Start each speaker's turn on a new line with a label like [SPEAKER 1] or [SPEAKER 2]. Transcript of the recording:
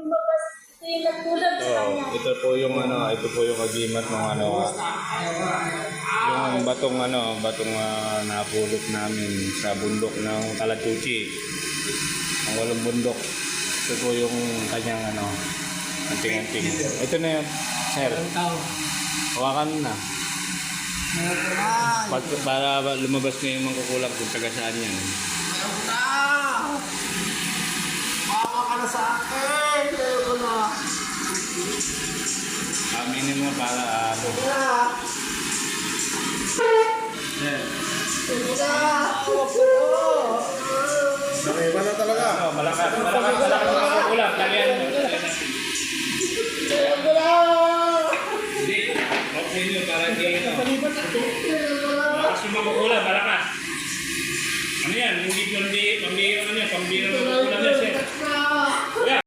[SPEAKER 1] lumabas. Ito yung nagkulang sa kanya.
[SPEAKER 2] Ito po yung agimat ng yung batong napulot namin sa bundok ng Kalatuchi. Ang walong bundok. Ito po yung kanyang anting-anting. Ito na yun, sir. Hawakan mo na. Para lumabas na yung mangkukulang kung taga saan yan.
[SPEAKER 3] Bawa ka na sa akin. Ayoko na.
[SPEAKER 2] Aminin mo para Sir.
[SPEAKER 3] Iba na talaga.
[SPEAKER 2] Malakas ang mangkukulang. Talian mo. Hindi. Okay nyo para hindi malakas yung mangkukulang.